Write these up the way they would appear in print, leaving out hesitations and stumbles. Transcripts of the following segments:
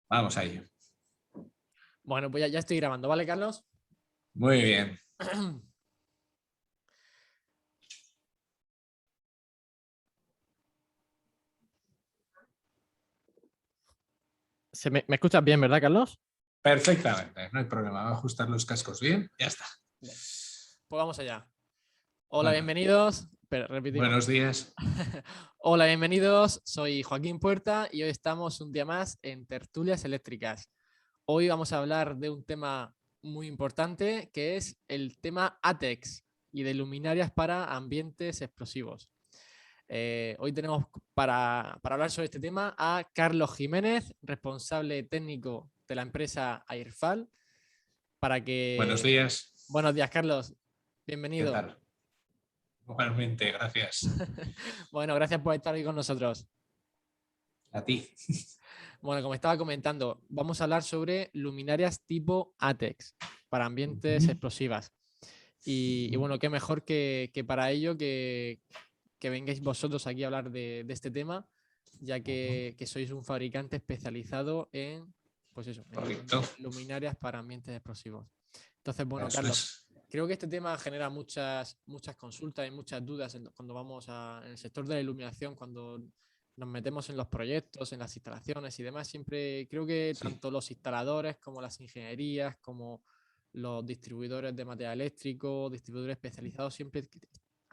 Vamos a ello. Bueno, pues ya estoy grabando, ¿vale, Carlos? Muy bien. ¿Me escuchas bien, verdad, Carlos? Perfectamente, no hay problema. Voy a ajustar los cascos bien. Ya está. Pues vamos allá. Hola, Bueno, bienvenidos. Repetimos. buenos días. Hola, bienvenidos. Soy Joaquín Puerta y hoy estamos un día más en Tertulias Eléctricas. Hoy vamos a hablar de un tema muy importante que es el tema ATEX y de luminarias para ambientes explosivos. Hoy tenemos para hablar sobre este tema a Carlos Jiménez, responsable técnico de la empresa Airfal. Buenos días. Buenos días, Carlos. ¿Qué Bienvenido. tal? Igualmente, gracias. Bueno, gracias por estar hoy con nosotros. A ti. Bueno, como estaba comentando, vamos a hablar sobre luminarias tipo ATEX para ambientes explosivas. Y bueno, qué mejor que para ello que vengáis vosotros aquí a hablar de este tema, ya que sois un fabricante especializado en, pues eso, Correcto. en luminarias para ambientes explosivos. Entonces, bueno, Eso Carlos, es. creo que este tema genera muchas consultas y muchas dudas cuando vamos en el sector de la iluminación, cuando nos metemos en los proyectos, en las instalaciones y demás. Siempre creo que Sí. tanto los instaladores como las ingenierías, como los distribuidores de material eléctrico, distribuidores especializados, siempre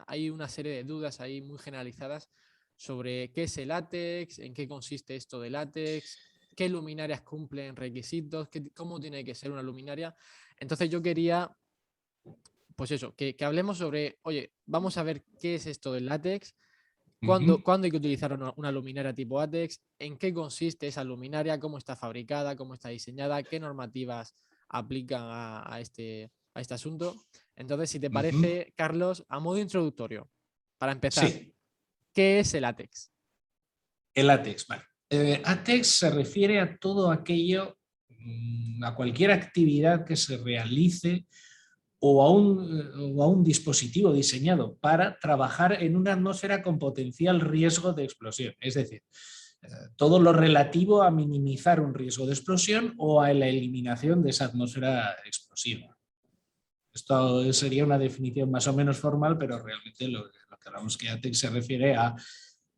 hay una serie de dudas ahí muy generalizadas sobre qué es el látex, en qué consiste esto del látex, qué luminarias cumplen requisitos, cómo tiene que ser una luminaria. Entonces yo quería, pues eso, que hablemos sobre, oye, vamos a ver qué es esto del látex, cuándo hay que utilizar una luminaria tipo látex, en qué consiste esa luminaria, cómo está fabricada, cómo está diseñada, qué normativas aplican a este asunto. Entonces, si te parece, Carlos, a modo introductorio, para empezar, Sí, ¿qué es el látex? el látex. Vale. ATEX se refiere a todo aquello, a cualquier actividad que se realice o a un dispositivo diseñado para trabajar en una atmósfera con potencial riesgo de explosión. Es decir, todo lo relativo a minimizar un riesgo de explosión o a la eliminación de esa atmósfera explosiva. Esto sería una definición más o menos formal, pero realmente lo que hablamos que ATEX se refiere a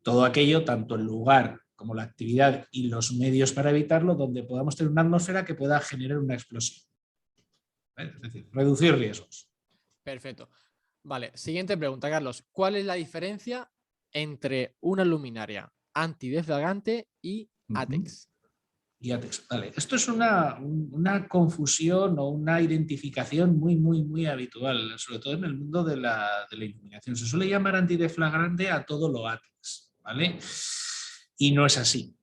todo aquello, tanto el lugar como la actividad y los medios para evitarlo, donde podamos tener una atmósfera que pueda generar una explosión. Es decir, reducir riesgos. Perfecto. Vale, siguiente pregunta, Carlos. ¿Cuál es la diferencia entre una luminaria antideflagrante y ATEX? Y ATEX. Vale. Esto es una confusión o una identificación muy habitual, sobre todo en el mundo de la iluminación. Se suele llamar antideflagrante a todo lo ATEX, ¿vale? Y no es así.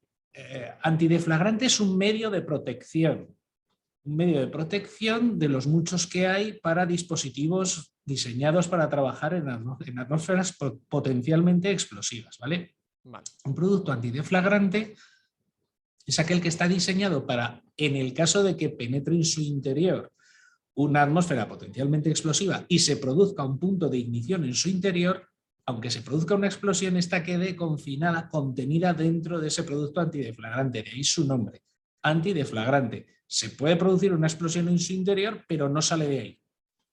Antideflagrante es un medio de protección de los muchos que hay para dispositivos diseñados para trabajar en atmósferas potencialmente explosivas, ¿vale? Vale. Un producto antideflagrante es aquel que está diseñado para, en el caso de que penetre en su interior una atmósfera potencialmente explosiva y se produzca un punto de ignición en su interior, aunque se produzca una explosión, esta quede confinada, contenida dentro de ese producto antideflagrante. De ahí su nombre, antideflagrante. Se puede producir una explosión en su interior, pero no sale de ahí.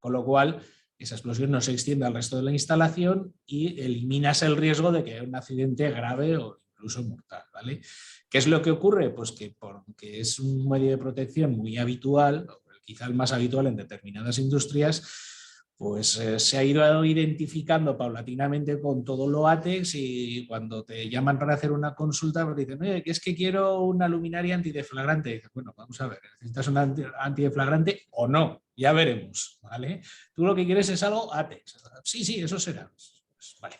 Con lo cual, esa explosión no se extiende al resto de la instalación y eliminas el riesgo de que haya un accidente grave o incluso mortal, ¿vale? ¿Qué es lo que ocurre? Pues que porque es un medio de protección muy habitual, quizá el más habitual en determinadas industrias, pues se ha ido identificando paulatinamente con todo lo ATEX y cuando te llaman para hacer una consulta pues dicen, oye, que es que quiero una luminaria antideflagrante. Y dices, bueno, vamos a ver, ¿necesitas una antideflagrante o no? Ya veremos, ¿vale? Tú lo que quieres es algo ATEX. Sí, eso será. Pues, vale.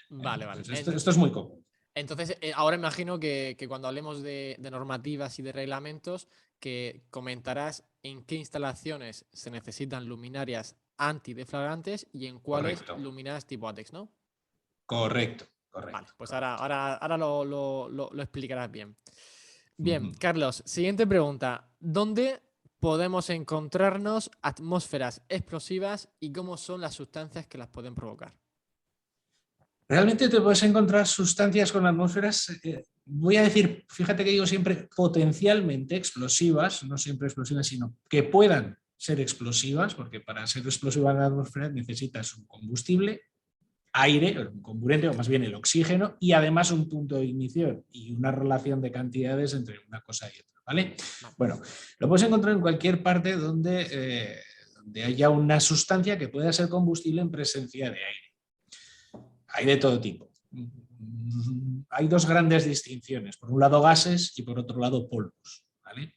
Vale. Pues esto es muy común. Entonces, ahora imagino que cuando hablemos de normativas y de reglamentos, que comentarás en qué instalaciones se necesitan luminarias antideflagrantes y en cuáles Correcto. luminarias tipo ATEX, ¿no? Correcto. Vale, pues Correcto. ahora lo explicarás bien. Bien, Carlos, siguiente pregunta. ¿Dónde podemos encontrarnos atmósferas explosivas y cómo son las sustancias que las pueden provocar? Realmente te puedes encontrar sustancias con atmósferas voy a decir, fíjate que digo siempre potencialmente explosivas, no siempre explosivas, sino que puedan ser explosivas, porque para ser explosiva en la atmósfera necesitas un combustible, aire, un comburente, o más bien el oxígeno, y además un punto de ignición y una relación de cantidades entre una cosa y otra, ¿vale? Bueno, lo puedes encontrar en cualquier parte donde haya una sustancia que pueda ser combustible en presencia de aire. Hay de todo tipo. Hay dos grandes distinciones, por un lado gases y por otro lado polvos, ¿vale?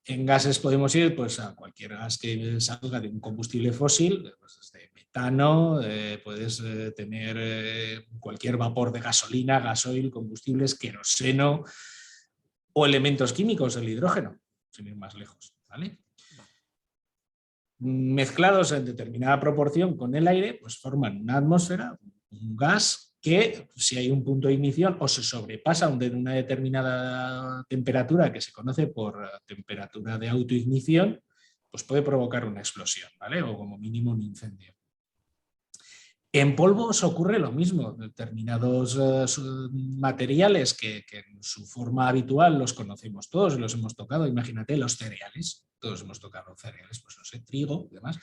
En gases podemos ir pues, a cualquier gas que salga de un combustible fósil, pues desde metano, puedes tener cualquier vapor de gasolina, gasoil, combustibles, queroseno o elementos químicos, el hidrógeno, sin ir más lejos, ¿vale? Mezclados en determinada proporción con el aire, pues forman una atmósfera, un gas que si hay un punto de ignición o se sobrepasa de una determinada temperatura que se conoce por temperatura de autoignición, pues puede provocar una explosión, ¿vale? O como mínimo un incendio. En polvos ocurre lo mismo, determinados materiales que en su forma habitual los conocemos todos, los hemos tocado, imagínate los cereales, todos hemos tocado cereales, pues no sé, trigo y demás.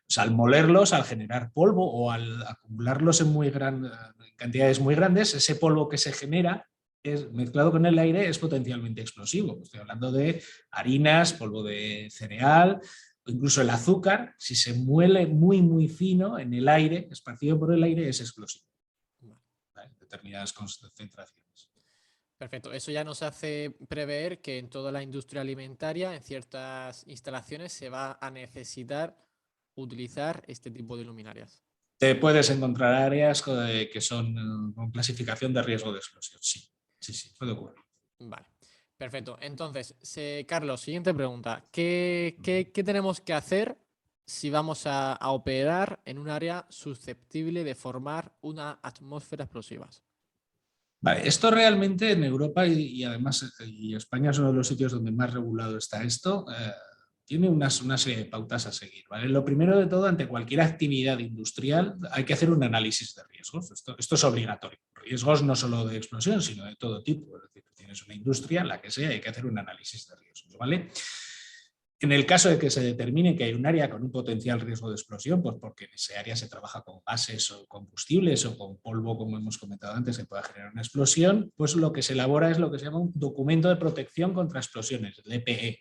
Pues al molerlos, al generar polvo o al acumularlos en cantidades muy grandes, ese polvo que se genera mezclado con el aire es potencialmente explosivo. Estoy hablando de harinas, polvo de cereal, o incluso el azúcar, si se muele muy, muy fino en el aire, esparcido por el aire, es explosivo. ¿Vale? Determinadas concentraciones. Perfecto. Eso ya nos hace prever que en toda la industria alimentaria, en ciertas instalaciones, se va a necesitar utilizar este tipo de luminarias. Te puedes encontrar áreas que son con clasificación de riesgo de explosión. Sí, sí, sí, puede ocurrir. Vale. Perfecto. Entonces, Carlos, siguiente pregunta. ¿Qué tenemos que hacer si vamos a operar en un área susceptible de formar una atmósfera explosiva? Vale, esto realmente en Europa y además y España es uno de los sitios donde más regulado está esto, tiene una serie de pautas a seguir. ¿Vale? Lo primero de todo, ante cualquier actividad industrial hay que hacer un análisis de riesgos. Esto es obligatorio. Riesgos no solo de explosión, sino de todo tipo. Es decir, tienes una industria, la que sea, hay que hacer un análisis de riesgos. ¿Vale? En el caso de que se determine que hay un área con un potencial riesgo de explosión, pues porque en ese área se trabaja con gases o combustibles o con polvo, como hemos comentado antes, que pueda generar una explosión, pues lo que se elabora es lo que se llama un documento de protección contra explosiones, el DPE.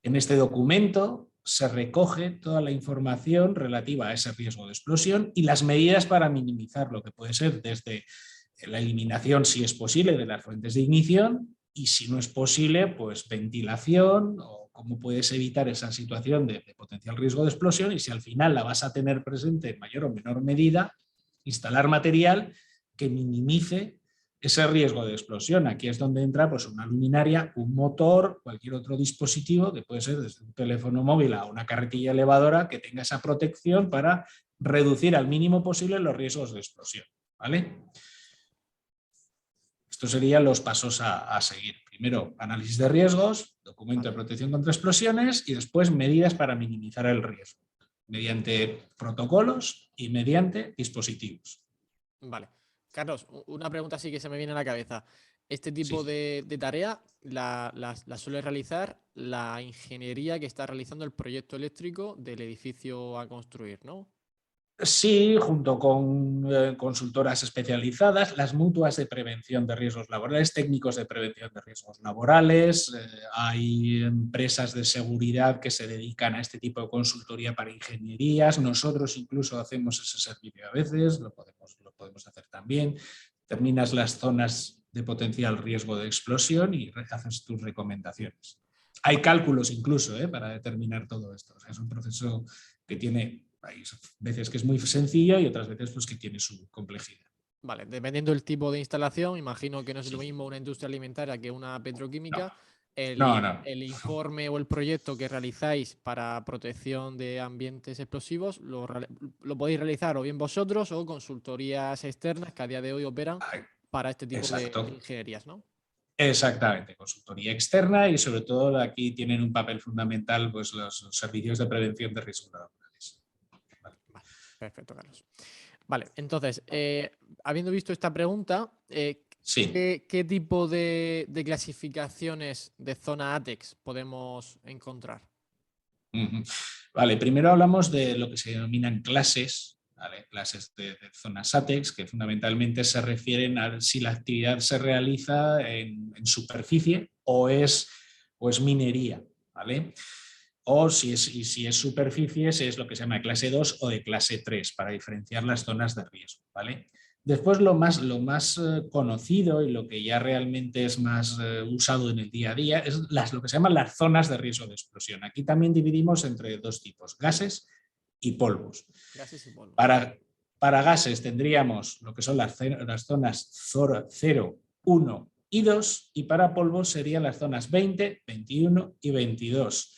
En este documento se recoge toda la información relativa a ese riesgo de explosión y las medidas para minimizarlo, que puede ser desde la eliminación, si es posible, de las fuentes de ignición y si no es posible, pues ventilación o cómo puedes evitar esa situación de potencial riesgo de explosión y si al final la vas a tener presente en mayor o menor medida, instalar material que minimice ese riesgo de explosión. Aquí es donde entra pues, una luminaria, un motor, cualquier otro dispositivo, que puede ser desde un teléfono móvil a una carretilla elevadora, que tenga esa protección para reducir al mínimo posible los riesgos de explosión. ¿Vale? Estos serían los pasos a seguir. Primero, análisis de riesgos, documento de protección contra explosiones y después medidas para minimizar el riesgo, mediante protocolos y mediante dispositivos. Vale. Carlos, una pregunta sí que se me viene a la cabeza. Este tipo Sí. de tarea la suele realizar la ingeniería que está realizando el proyecto eléctrico del edificio a construir, ¿no? Sí, junto con consultoras especializadas, las mutuas de prevención de riesgos laborales, técnicos de prevención de riesgos laborales, hay empresas de seguridad que se dedican a este tipo de consultoría para ingenierías, nosotros incluso hacemos ese servicio a veces, lo podemos hacer también, determinas las zonas de potencial riesgo de explosión y haces tus recomendaciones. Hay cálculos incluso para determinar todo esto, o sea, es un proceso que tiene... Hay veces que es muy sencillo y otras veces pues, que tiene su complejidad. Vale, dependiendo del tipo de instalación, imagino que no es lo Sí. mismo una industria alimentaria que una petroquímica. No. El informe o el proyecto que realizáis para protección de ambientes explosivos lo podéis realizar o bien vosotros o consultorías externas que a día de hoy operan para este tipo de Exacto. ingenierías, ¿no? Exactamente, consultoría externa y sobre todo aquí tienen un papel fundamental pues, los servicios de prevención de riesgos laborales. Vale, perfecto, Carlos. Vale, entonces, habiendo visto esta pregunta, Sí. ¿Qué tipo de clasificaciones de zona ATEX podemos encontrar? Vale, primero hablamos de lo que se denominan clases, ¿vale? Clases de zonas ATEX, que fundamentalmente se refieren a si la actividad se realiza en superficie o es minería, ¿vale? O si es superficie, es lo que se llama clase 2 o de clase 3, para diferenciar las zonas de riesgo, ¿vale? Después lo más conocido y lo que ya realmente es más usado en el día a día es lo que se llaman las zonas de riesgo de explosión. Aquí también dividimos entre dos tipos, gases y polvos. Gases y polvos. Para gases tendríamos lo que son las zonas 0, 1 y 2, y para polvos serían las zonas 20, 21 y 22.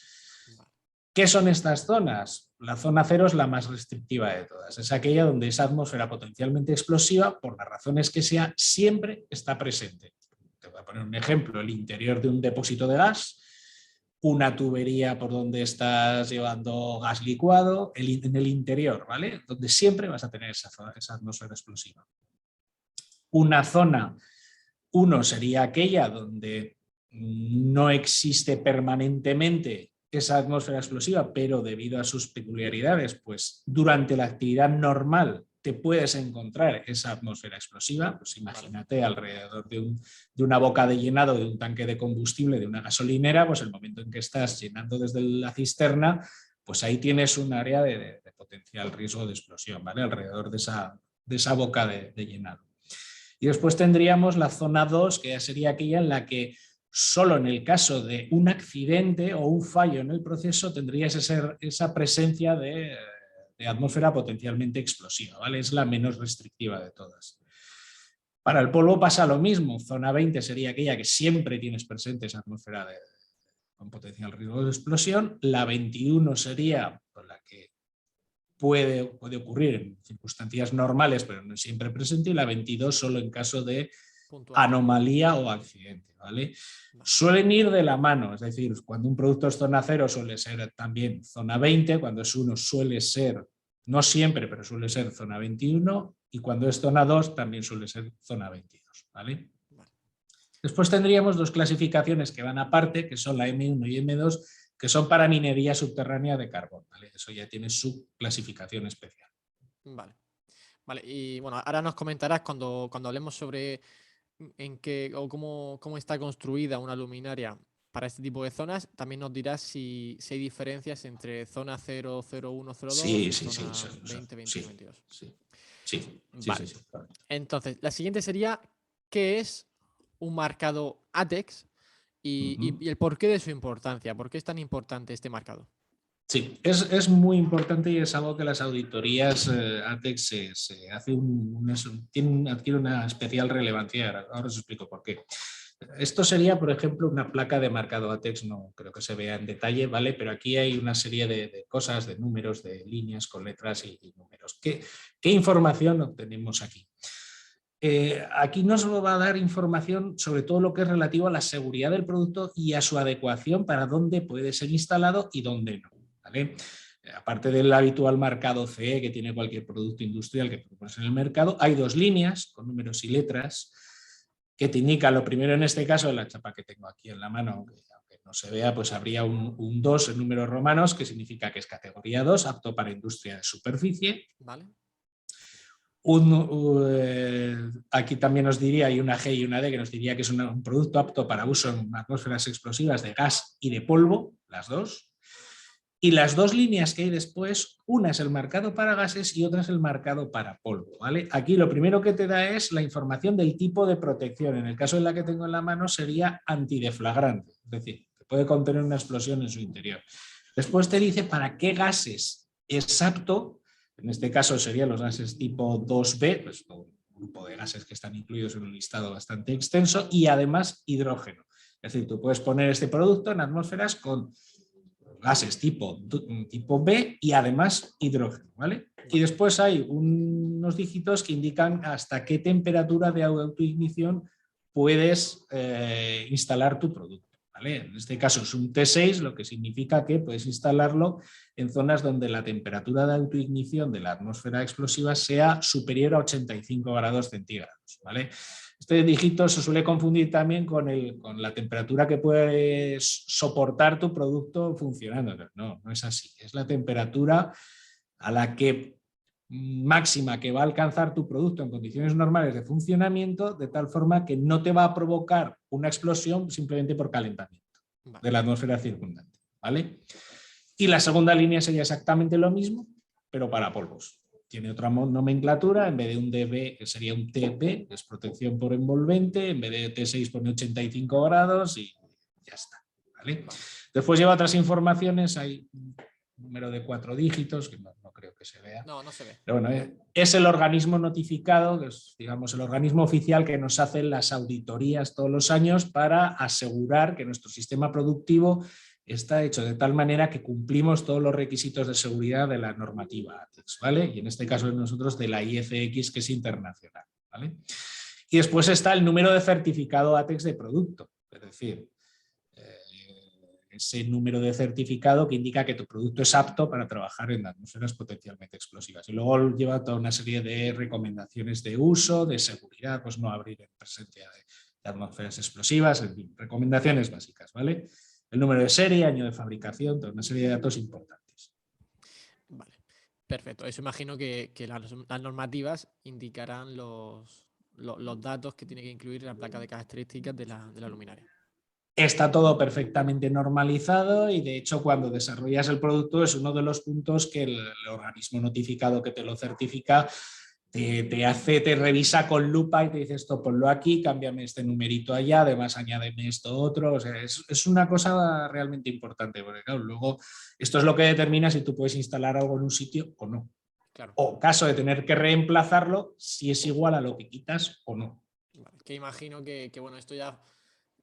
¿Qué son estas zonas? La zona 0 es la más restrictiva de todas. Es aquella donde esa atmósfera potencialmente explosiva, por las razones que sea, siempre está presente. Te voy a poner un ejemplo: el interior de un depósito de gas, una tubería por donde estás llevando gas licuado, en el interior, ¿vale? Donde siempre vas a tener esa atmósfera explosiva. Una zona 1 sería aquella donde no existe permanentemente esa atmósfera explosiva, pero debido a sus peculiaridades, pues durante la actividad normal te puedes encontrar esa atmósfera explosiva. Pues imagínate alrededor de una boca de llenado de un tanque de combustible de una gasolinera, pues el momento en que estás llenando desde la cisterna, pues ahí tienes un área de potencial riesgo de explosión, ¿vale? Alrededor de esa boca de llenado. Y después tendríamos la zona 2, que ya sería aquella en la que solo en el caso de un accidente o un fallo en el proceso tendrías esa presencia de atmósfera potencialmente explosiva, ¿vale? Es la menos restrictiva de todas. Para el polvo pasa lo mismo. Zona 20 sería aquella que siempre tienes presente esa atmósfera con potencial riesgo de explosión. La 21 sería la que puede ocurrir en circunstancias normales, pero no siempre presente, y la 22 solo en caso de anomalía o accidente, ¿vale? Suelen ir de la mano, es decir, cuando un producto es zona 0 suele ser también zona 20, cuando es 1 suele ser, no siempre, pero suele ser zona 21, y cuando es zona 2 también suele ser zona 22, ¿vale? Después tendríamos dos clasificaciones que van aparte, que son la M1 y M2, que son para minería subterránea de carbón, ¿vale? Eso ya tiene su clasificación especial. Vale. Vale, y bueno, ahora nos comentarás cuando hablemos sobre en qué o cómo está construida una luminaria para este tipo de zonas. También nos dirás si hay diferencias entre zona 0, 0, 1, 0, 2 y zona 20, 21, 22. Sí. Vale. Entonces, la siguiente sería: ¿qué es un marcado ATEX y el porqué de su importancia? ¿Por qué es tan importante este marcado? Sí, es muy importante y es algo que las auditorías ATEX se hace adquiere una especial relevancia. Ahora os explico por qué. Esto sería, por ejemplo, una placa de marcado ATEX, no creo que se vea en detalle, ¿vale? Pero aquí hay una serie de cosas, de números, de líneas con letras y números. ¿Qué información obtenemos aquí? Aquí nos va a dar información sobre todo lo que es relativo a la seguridad del producto y a su adecuación para dónde puede ser instalado y dónde no, ¿vale? Aparte del habitual marcado CE que tiene cualquier producto industrial que propones en el mercado, hay dos líneas con números y letras que te indican. Lo primero, en este caso, la chapa que tengo aquí en la mano, aunque no se vea, pues habría un 2 en números romanos, que significa que es categoría 2, apto para industria de superficie. Vale. Aquí también nos diría, hay una G y una D que nos diría que es un producto apto para uso en atmósferas explosivas de gas y de polvo, las dos. Y las dos líneas que hay después, una es el marcado para gases y otra es el marcado para polvo, ¿vale? Aquí lo primero que te da es la información del tipo de protección. En el caso de la que tengo en la mano sería antideflagrante, es decir, que puede contener una explosión en su interior. Después te dice para qué gases es apto. En este caso serían los gases tipo 2B, pues un grupo de gases que están incluidos en un listado bastante extenso, y además hidrógeno. Es decir, tú puedes poner este producto en atmósferas con gases tipo B y además hidrógeno, ¿vale? Y después hay unos dígitos que indican hasta qué temperatura de autoignición puedes instalar tu producto, ¿vale? En este caso es un T6, lo que significa que puedes instalarlo en zonas donde la temperatura de autoignición de la atmósfera explosiva sea superior a 85 grados centígrados, ¿vale? Este dígito se suele confundir también con la temperatura que puedes soportar tu producto funcionando. No, no es así. Es la temperatura a la que máxima que va a alcanzar tu producto en condiciones normales de funcionamiento, de tal forma que no te va a provocar una explosión simplemente por calentamiento de la atmósfera circundante, ¿vale? Y la segunda línea sería exactamente lo mismo, pero para polvos. Tiene otra nomenclatura, en vez de un DB sería un TB, que es protección por envolvente, en vez de T6 pone 85 grados y ya está, ¿vale? Después lleva otras informaciones, hay un número de 4 dígitos, que no creo que se vea. No, no se ve. Pero bueno, es el organismo notificado, que es, digamos, el organismo oficial que nos hace las auditorías todos los años para asegurar que nuestro sistema productivo está hecho de tal manera que cumplimos todos los requisitos de seguridad de la normativa ATEX, ¿vale? Y en este caso nosotros de la IECX, que es internacional, ¿vale? Y después está el número de certificado ATEX de producto, es decir, ese número de certificado que indica que tu producto es apto para trabajar en atmósferas potencialmente explosivas. Y luego lleva toda una serie de recomendaciones de uso, de seguridad, pues no abrir en presencia de atmósferas explosivas, en fin, recomendaciones básicas, ¿vale? El número de serie, año de fabricación, toda una serie de datos importantes. Vale, perfecto. Eso imagino que las normativas indicarán los datos que tiene que incluir la placa de características de la luminaria. Está todo perfectamente normalizado y de hecho cuando desarrollas el producto es uno de los puntos que el organismo notificado que te lo certifica te revisa con lupa y te dice esto ponlo aquí, cámbiame este numerito allá, además añádeme esto otro. O sea, es una cosa realmente importante porque claro, luego esto es lo que determina si tú puedes instalar algo en un sitio o no. Claro. O caso de tener que reemplazarlo, si es igual a lo que quitas o no. Vale, que imagino que bueno, esto ya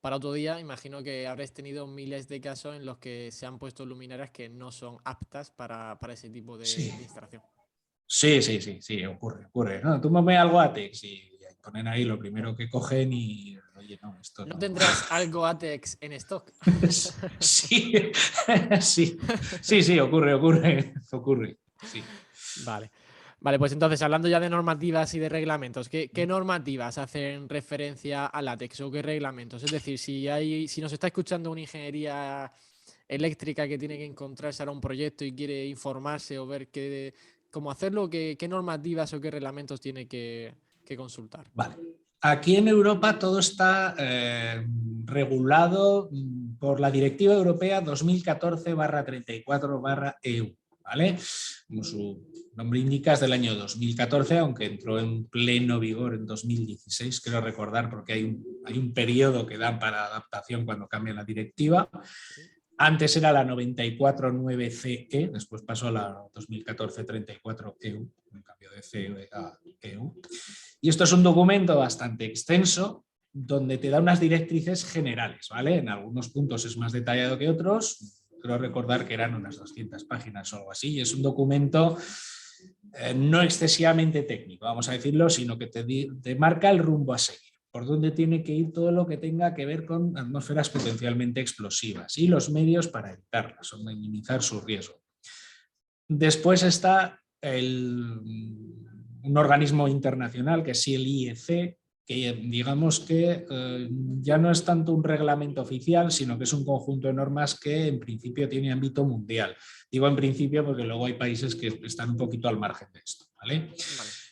para otro día, imagino que habréis tenido miles de casos en los que se han puesto luminarias que no son aptas para ese tipo de instalación. Sí, ocurre. No, tú me algo ATEX y ponen ahí lo primero que cogen y oye, no, esto ¿No no. tendrás algo ATEX en stock? sí, ocurre. Sí. Vale, pues entonces, hablando ya de normativas y de reglamentos, ¿qué normativas hacen referencia al látex o qué reglamentos? Es decir, si nos está escuchando una ingeniería eléctrica que tiene que encontrarse ahora un proyecto y quiere informarse o ver cómo hacerlo, ¿qué normativas o qué reglamentos tiene que consultar? Vale. Aquí en Europa todo está regulado por la Directiva Europea 2014/34/EU. ¿Vale? Como su nombre indica, es del año 2014, aunque entró en pleno vigor en 2016, quiero recordar, porque hay un periodo que dan para adaptación cuando cambia la directiva. Antes era la 94/9/CE, después pasó a la 2014/34/EU, un cambio de CE a EU. Y esto es un documento bastante extenso, donde te da unas directrices generales, ¿vale? En algunos puntos es más detallado que otros. Creo recordar que eran unas 200 páginas o algo así, y es un documento no excesivamente técnico, vamos a decirlo, sino que te marca el rumbo a seguir, por dónde tiene que ir todo lo que tenga que ver con atmósferas potencialmente explosivas y los medios para evitarlas o minimizar su riesgo. Después está un organismo internacional que es el IEC, que digamos que ya no es tanto un reglamento oficial, sino que es un conjunto de normas que en principio tiene ámbito mundial. Digo en principio porque luego hay países que están un poquito al margen de esto, ¿vale?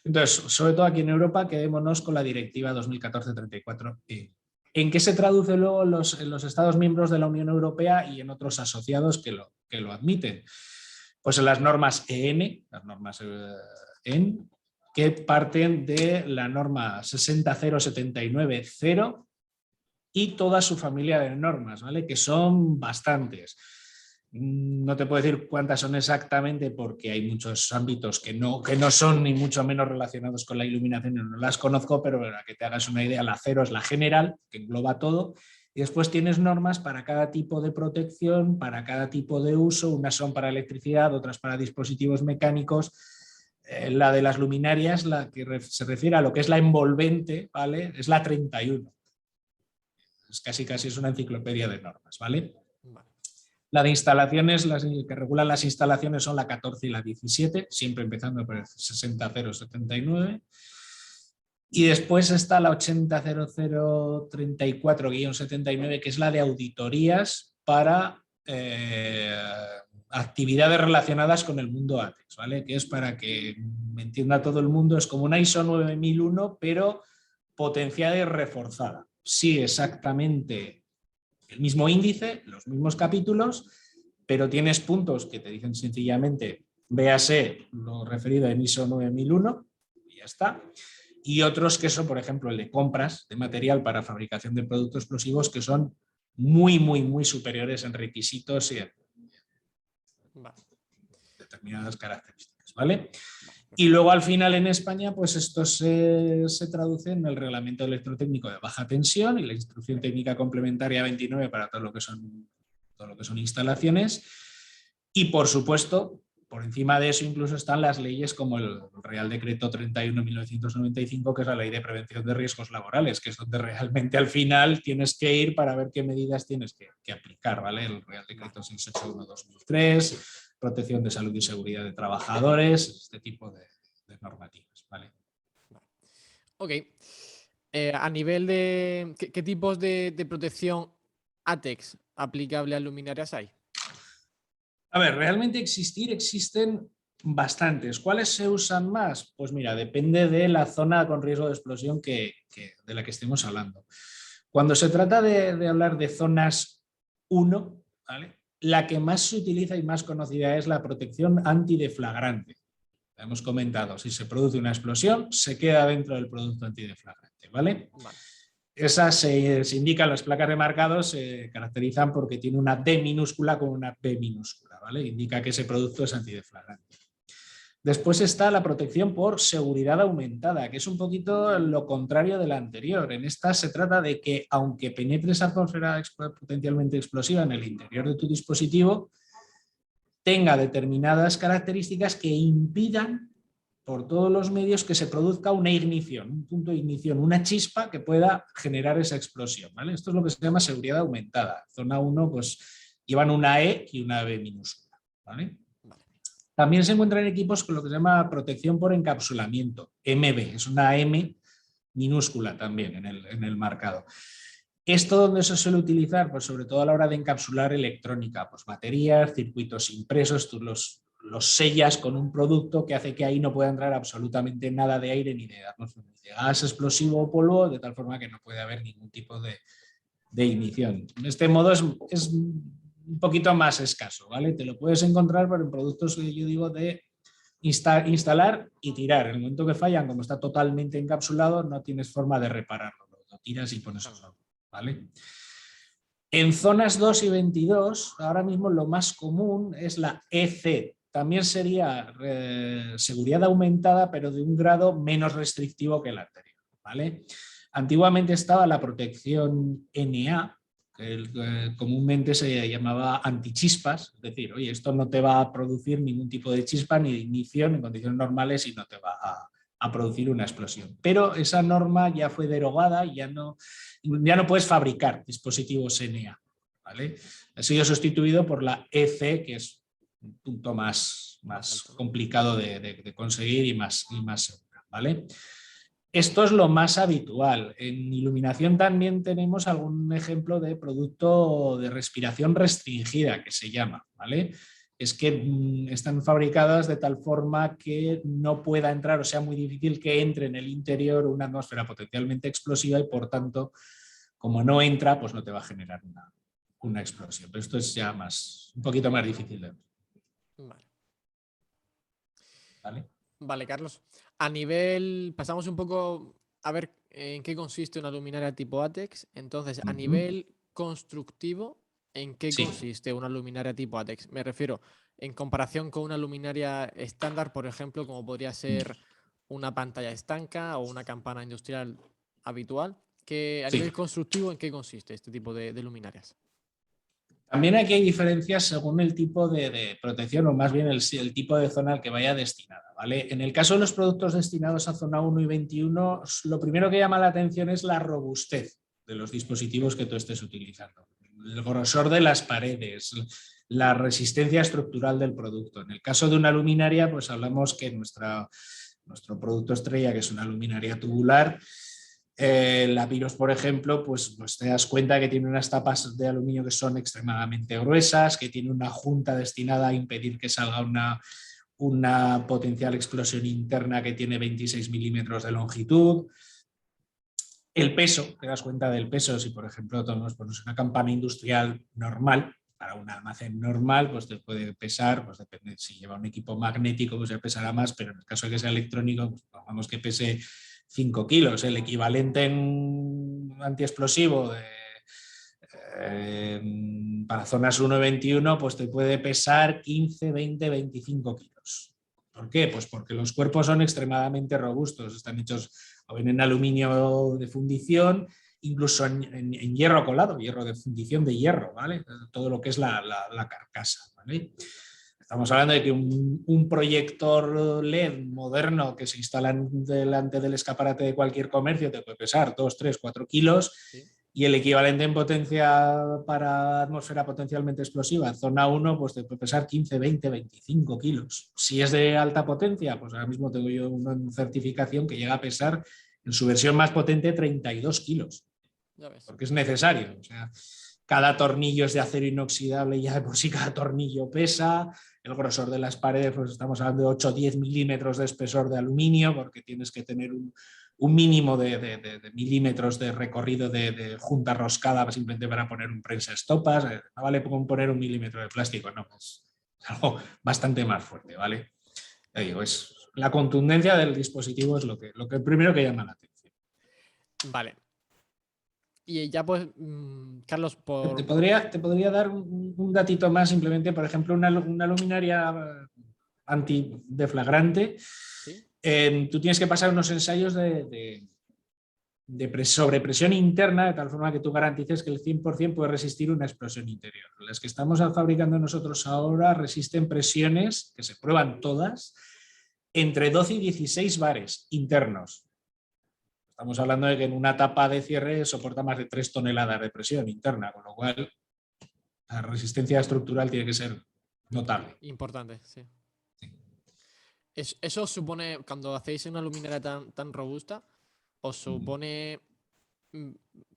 Entonces, sobre todo aquí en Europa, quedémonos con la Directiva 2014/34/EU. ¿En qué se traduce luego en los Estados miembros de la Unión Europea y en otros asociados que lo admiten? Pues en las normas EN, las normas EN, que parten de la norma 60079-0 y toda su familia de normas, ¿vale? Que son bastantes. No te puedo decir cuántas son exactamente porque hay muchos ámbitos que no son ni mucho menos relacionados con la iluminación, no las conozco, pero para que te hagas una idea, la 0 es la general, que engloba todo, y después tienes normas para cada tipo de protección, para cada tipo de uso, unas son para electricidad, otras para dispositivos mecánicos. La de las luminarias, la que se refiere a lo que es la envolvente, ¿vale? Es la 31. Es casi es una enciclopedia de normas, ¿vale? Vale. La de instalaciones, las que regulan las instalaciones son la 14 y la 17, siempre empezando por el 60079. Y después está la 800034-79, que es la de auditorías para actividades relacionadas con el mundo ATEX, ¿vale? Que es para que me entienda todo el mundo, es como una ISO 9001, pero potenciada y reforzada. Sí, exactamente el mismo índice, los mismos capítulos, pero tienes puntos que te dicen sencillamente, véase lo referido en ISO 9001, y ya está. Y otros que son, por ejemplo, el de compras de material para fabricación de productos explosivos, que son muy superiores en requisitos y en determinadas características, ¿vale? Y luego al final en España, pues esto se traduce en el reglamento electrotécnico de baja tensión y la instrucción técnica complementaria 29 para todo lo que son instalaciones. Y por supuesto, por encima de eso incluso están las leyes como el Real Decreto 31/1995, que es la Ley de Prevención de Riesgos Laborales, que es donde realmente al final tienes que ir para ver qué medidas tienes que aplicar, ¿vale? El Real Decreto 681/2003, protección de salud y seguridad de trabajadores, este tipo de normativas, ¿vale? Ok. A nivel de... ¿Qué tipos de protección ATEX aplicable a luminarias hay? A ver, realmente existen bastantes. ¿Cuáles se usan más? Pues mira, depende de la zona con riesgo de explosión de la que estemos hablando. Cuando se trata de hablar de zonas 1, ¿vale? La que más se utiliza y más conocida es la protección antideflagrante. La hemos comentado, si se produce una explosión, se queda dentro del producto antideflagrante, ¿vale? Vale. Esas se indican, las placas de marcado se caracterizan porque tiene una D minúscula con una P minúscula, ¿vale? Indica que ese producto es antideflagrante. Después está la protección por seguridad aumentada, que es un poquito lo contrario de la anterior. En esta se trata de que, aunque penetres atmósfera potencialmente explosiva en el interior de tu dispositivo, tenga determinadas características que impidan por todos los medios que se produzca una ignición, un punto de ignición, una chispa que pueda generar esa explosión, ¿vale? Esto es lo que se llama seguridad aumentada. Zona 1, pues llevan una E y una B minúscula, ¿vale? También se encuentran equipos con lo que se llama protección por encapsulamiento, MB, es una M minúscula también en el marcado. ¿Esto dónde se suele utilizar? Pues sobre todo a la hora de encapsular electrónica, pues baterías, circuitos impresos, tú los sellas con un producto que hace que ahí no pueda entrar absolutamente nada de aire ni de gas explosivo o polvo, de tal forma que no puede haber ningún tipo de ignición. De este modo es un poquito más escaso, ¿vale? Te lo puedes encontrar pero en productos que yo digo de instalar y tirar. En el momento que fallan, como está totalmente encapsulado, no tienes forma de repararlo. Lo tiras y pones otro, ¿vale? En zonas 2 y 22, ahora mismo lo más común es la EC. También sería seguridad aumentada, pero de un grado menos restrictivo que el anterior, ¿vale? Antiguamente estaba la protección NA, que comúnmente se llamaba antichispas, es decir, oye, esto no te va a producir ningún tipo de chispa ni de ignición en condiciones normales y no te va a producir una explosión. Pero esa norma ya fue derogada y ya no puedes fabricar dispositivos NA, ¿vale? Ha sido sustituido por la EC, que es un punto más complicado de conseguir y más segura, ¿vale? Esto es lo más habitual. En iluminación también tenemos algún ejemplo de producto de respiración restringida, que se llama, ¿vale? Es que están fabricadas de tal forma que no pueda entrar, o sea, muy difícil que entre en el interior una atmósfera potencialmente explosiva y, por tanto, como no entra, pues no te va a generar una explosión. Pero esto es ya un poquito más difícil de ver. Vale. Vale, Carlos. A nivel, pasamos un poco a ver en qué consiste una luminaria tipo ATEX. Entonces, a nivel constructivo, ¿en qué consiste una luminaria tipo ATEX? Me refiero en comparación con una luminaria estándar, por ejemplo, como podría ser una pantalla estanca o una campana industrial habitual. A nivel constructivo, ¿en qué consiste este tipo de luminarias? También aquí hay diferencias según el tipo de protección o más bien el tipo de zona al que vaya destinada, ¿vale? En el caso de los productos destinados a zona 1 y 21, lo primero que llama la atención es la robustez de los dispositivos que tú estés utilizando. El grosor de las paredes, la resistencia estructural del producto. En el caso de una luminaria, pues hablamos que nuestro producto estrella, que es una luminaria tubular, la Piros, por ejemplo, pues te das cuenta que tiene unas tapas de aluminio que son extremadamente gruesas, que tiene una junta destinada a impedir que salga una potencial explosión interna que tiene 26 milímetros de longitud. El peso, te das cuenta del peso, si por ejemplo tomamos una campana industrial normal, para un almacén normal, pues te puede pesar, pues depende, si lleva un equipo magnético, pues ya pesará más, pero en el caso de que sea electrónico, pues pongamos que pese 5 kilos. El equivalente en antiexplosivo para zonas 1,21, pues te puede pesar 15, 20, 25 kilos. ¿Por qué? Pues porque los cuerpos son extremadamente robustos, están hechos o bien en aluminio de fundición, incluso en hierro colado, hierro de fundición de hierro, ¿vale? Todo lo que es la carcasa, ¿vale? Estamos hablando de que un proyector LED moderno que se instala delante del escaparate de cualquier comercio te puede pesar 2, 3, 4 kilos, ¿sí? Y el equivalente en potencia para atmósfera potencialmente explosiva, zona 1, pues te puede pesar 15, 20, 25 kilos. Si es de alta potencia, pues ahora mismo tengo yo una certificación que llega a pesar en su versión más potente 32 kilos. Porque es necesario. O sea, cada tornillo es de acero inoxidable y ya de por sí cada tornillo pesa. El grosor de las paredes, pues estamos hablando de 8 o 10 milímetros de espesor de aluminio, porque tienes que tener un mínimo de milímetros de recorrido de junta roscada simplemente para poner un prensa estopas. No vale poner 1 milímetro de plástico, no, es algo bastante más fuerte, ¿vale? Ya digo, la contundencia del dispositivo es lo que primero que llama la atención. Vale. Y ya pues, Carlos, Te podría dar un datito más, simplemente, por ejemplo, una luminaria antideflagrante. ¿Sí? Tú tienes que pasar unos ensayos sobre presión interna, de tal forma que tú garantices que el 100% puede resistir una explosión interior. Las que estamos fabricando nosotros ahora resisten presiones, que se prueban todas, entre 12 y 16 bares internos. Estamos hablando de que en una tapa de cierre soporta más de 3 toneladas de presión interna, con lo cual la resistencia estructural tiene que ser notable. Importante, sí. Eso supone, cuando hacéis una luminaria tan robusta, ¿os supone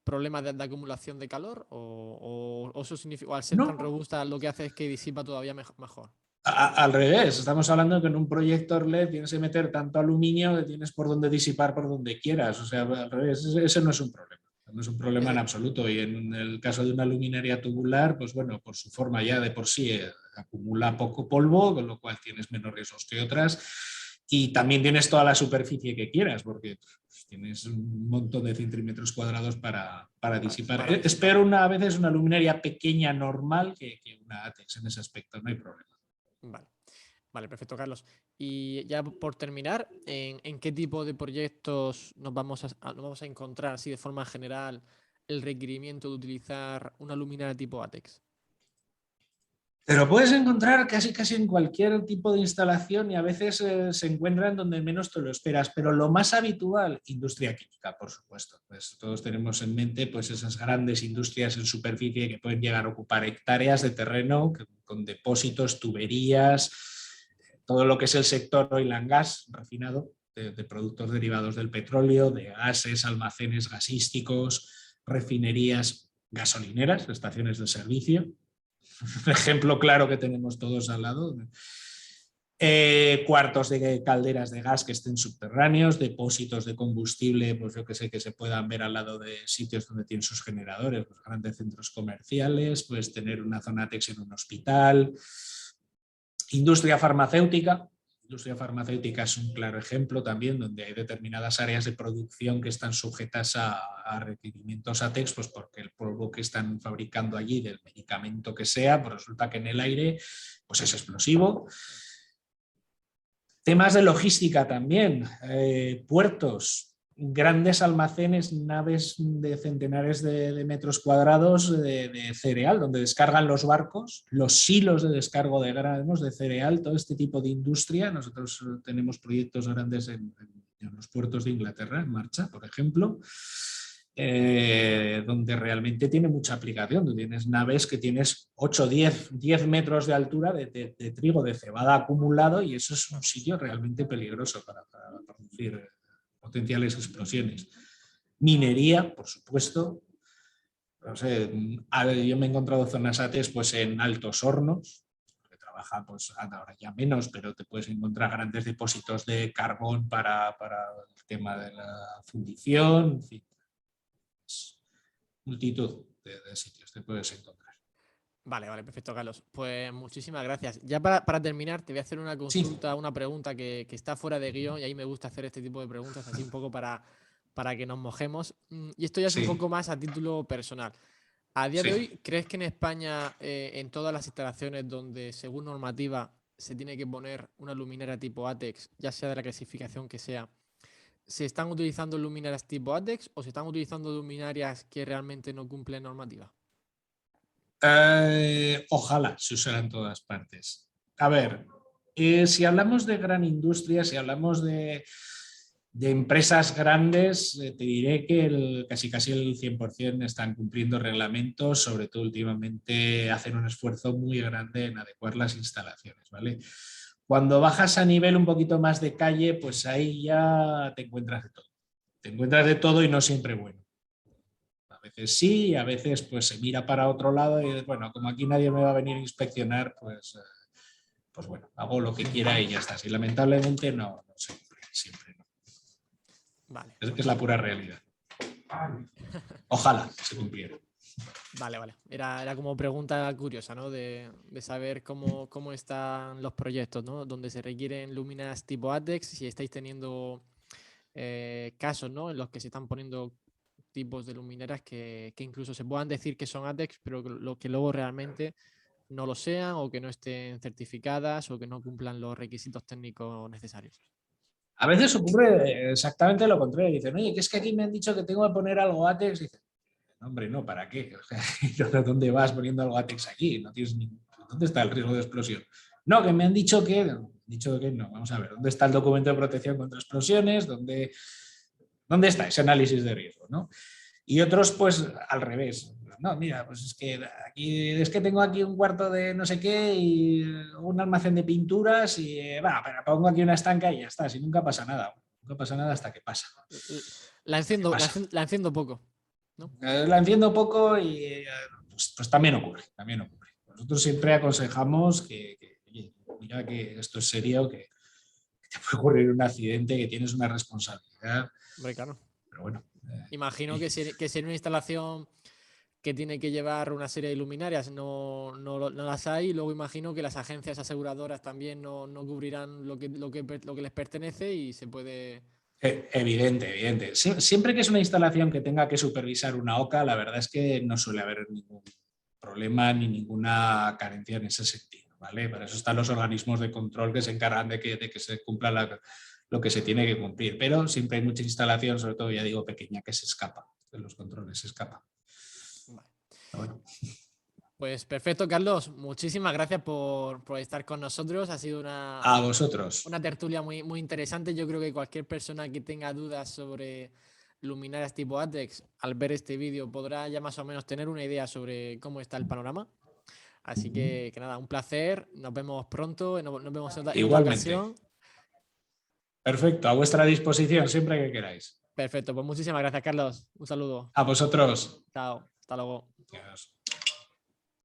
problemas de acumulación de calor? ¿O eso significa, o al ser tan robusta, lo que hace es que disipa todavía mejor? Al revés, estamos hablando de que en un proyector LED tienes que meter tanto aluminio que tienes por donde disipar por donde quieras. O sea, al revés, ese no es un problema. No es un problema en absoluto. Y en el caso de una luminaria tubular, pues bueno, por su forma ya de por sí acumula poco polvo, con lo cual tienes menos riesgos que otras. Y también tienes toda la superficie que quieras, porque tienes un montón de centímetros cuadrados para disipar. Espero a veces una luminaria pequeña normal que una ATEX en ese aspecto, no hay problema. Vale, perfecto, Carlos. Y ya por terminar, ¿en qué tipo de proyectos nos vamos a encontrar así de forma general el requerimiento de utilizar una luminaria tipo ATEX? Te lo puedes encontrar casi en cualquier tipo de instalación y a veces se encuentran donde menos te lo esperas, pero lo más habitual, industria química, por supuesto. Pues todos tenemos en mente pues esas grandes industrias en superficie que pueden llegar a ocupar hectáreas de terreno con depósitos, tuberías, todo lo que es el sector oil and gas refinado, de productos derivados del petróleo, de gases, almacenes gasísticos, refinerías gasolineras, estaciones de servicio. Un ejemplo claro que tenemos todos al lado. Cuartos de calderas de gas que estén subterráneos, depósitos de combustible, pues yo que sé, que se puedan ver al lado de sitios donde tienen sus generadores, pues grandes centros comerciales, pues tener una zona ATEX en un hospital. Industria farmacéutica. Industria farmacéutica es un claro ejemplo también, donde hay determinadas áreas de producción que están sujetas a requerimientos ATEX, pues porque el polvo que están fabricando allí del medicamento que sea, pues resulta que en el aire pues es explosivo. Temas de logística también, puertos, grandes almacenes, naves de centenares de metros cuadrados de cereal, donde descargan los barcos, los silos de descargo de granos de cereal, todo este tipo de industria. Nosotros tenemos proyectos grandes en los puertos de Inglaterra en marcha, por ejemplo. donde realmente tiene mucha aplicación. Tú tienes naves que tienes 8, 10 metros de altura de trigo, de cebada acumulado, y eso es un sitio realmente peligroso para producir potenciales explosiones. Minería, por supuesto. No sé, yo me he encontrado zonas ATES pues, en Altos Hornos, que trabaja pues, ahora ya menos, pero te puedes encontrar grandes depósitos de carbón para el tema de la fundición, en fin, multitud de sitios te puedes encontrar. Vale, perfecto, Carlos. Pues muchísimas gracias. Ya para terminar, te voy a hacer una consulta, Sí. una pregunta que está fuera de guión, y ahí me gusta hacer este tipo de preguntas, así un poco para que nos mojemos. Y esto ya es un Sí. poco más a título personal. A día de Sí. hoy, ¿crees que en España, en todas las instalaciones donde, según normativa, se tiene que poner una luminaria tipo ATEX, ya sea de la clasificación que sea, se están utilizando luminarias tipo ATEX o se están utilizando luminarias que realmente no cumplen normativa? Ojalá se usara en todas partes. A ver, si hablamos de gran industria, si hablamos de empresas grandes, te diré que casi el 100% están cumpliendo reglamentos, sobre todo últimamente hacen un esfuerzo muy grande en adecuar las instalaciones, ¿vale? Cuando bajas a nivel un poquito más de calle, pues ahí ya te encuentras de todo. Te encuentras de todo y no siempre bueno. A veces sí, a veces pues se mira para otro lado y bueno, como aquí nadie me va a venir a inspeccionar, pues bueno, hago lo que quiera y ya está. Y lamentablemente no se cumple, siempre no. Vale. Es la pura realidad. Ojalá se cumpliera. Vale. Era como pregunta curiosa, ¿no? De saber cómo están los proyectos, ¿no? Donde se requieren luminarias tipo ATEX, si estáis teniendo casos, ¿no? En los que se están poniendo tipos de luminarias que incluso se puedan decir que son ATEX, pero que luego realmente no lo sean, o que no estén certificadas, o que no cumplan los requisitos técnicos necesarios. A veces ocurre exactamente lo contrario. Dicen, oye, que es que aquí me han dicho que tengo que poner algo ATEX. Dicen, hombre, no, ¿para qué? O sea, ¿dónde vas poniendo algo ATEX aquí? No tienes ¿Dónde está el riesgo de explosión? No, que me han dicho que no. Vamos a ver, ¿dónde está el documento de protección contra explosiones? ¿Dónde está ese análisis de riesgo? ¿No? Y otros, pues, al revés. No, mira, pues es que tengo aquí un cuarto de no sé qué y un almacén de pinturas y pero pongo aquí una estanca y ya está, si nunca pasa nada. Nunca pasa nada hasta que pasa. La enciendo, la enciendo poco, ¿no? La enciendo poco y pues también ocurre. Nosotros siempre aconsejamos oye, mira que esto es serio, que te puede ocurrir un accidente, que tienes una responsabilidad. Hombre, claro. Pero bueno. Imagino que si en una instalación que tiene que llevar una serie de luminarias no las hay, y luego imagino que las agencias aseguradoras también no cubrirán lo que les pertenece, y se puede... Evidente. Siempre que es una instalación que tenga que supervisar una OCA, la verdad es que no suele haber ningún problema ni ninguna carencia en ese sentido, ¿vale? Para eso están los organismos de control que se encargan de que se cumpla lo que se tiene que cumplir. Pero siempre hay mucha instalación, sobre todo, ya digo, pequeña, que se escapa de los controles, se escapa. Vale. Bueno. Pues perfecto, Carlos. Muchísimas gracias por estar con nosotros. Ha sido A vosotros. una tertulia muy, muy interesante. Yo creo que cualquier persona que tenga dudas sobre luminarias tipo ATEX, al ver este vídeo, podrá ya más o menos tener una idea sobre cómo está el panorama. Así que nada, un placer. Nos vemos pronto. Nos vemos en otra ocasión. Perfecto, a vuestra disposición siempre que queráis. Perfecto, pues muchísimas gracias, Carlos. Un saludo. A vosotros. Chao, hasta luego. Adiós.